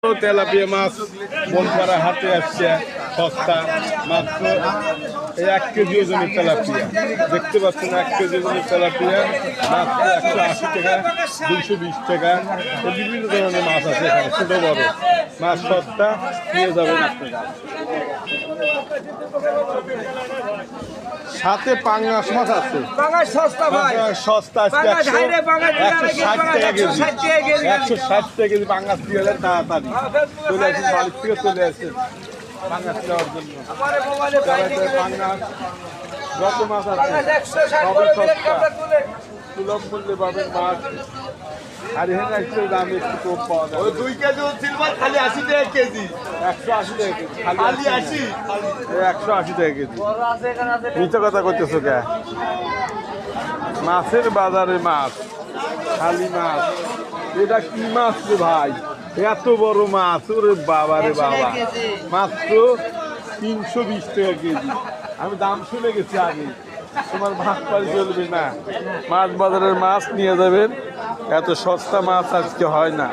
Tilapia মাছ বনপাড়া হাটে আসছে সস্তা মাত্র 1 কেজি ওজনের তেলাপিয়া। দেখতে পাচ্ছেন 1 কেজি ওজনের তেলাপিয়া মাত্র 180 টাকা, 220 টাকা। বিভিন্ন ধরনের মাছ আছে এখানে, ছোট বড় মাছ সস্তা, নিয়ে যাবেন আপনারা। সাথে পাঙ্গাস মাছ আছে, সস্তা আজকে 160 টাকা কেজি। 160 টাকা কেজি পাঙ্গাস দিয়ে গেলেন তাড়াতাড়ি চলে আসেন, বাড়ির থেকে চলে আসেন পাঙ্গাস নেওয়ার জন্য। পাঙ্গাস যত মাছ আছে সবই সস্তা, সুলভ মূল্যে পাবেন মাছ। আর এখানে আসলে দাম একটু কম পাওয়া যায়। 2 কেজি সিলভার খালি 80 টাকা কেজি, 180 টাকা কেজি, খালি 80। 180 টাকা কেজি। মিথ্যা কথা করতেছো কে? মাছের বাজারে মাছ, খালি মাছ। এটা কি মাছ রে ভাই? এত বড় মাছ, ওরে বাবা রে বাবা, মাত্র 320 টাকা কেজি। আমি দাম শুনে গেছি আগে, তোমার ভাগ পালি চলবে না। মাছ বাজারের মাছ নিয়ে যাবেন, এত সস্তা মাছ আজকে হয় না।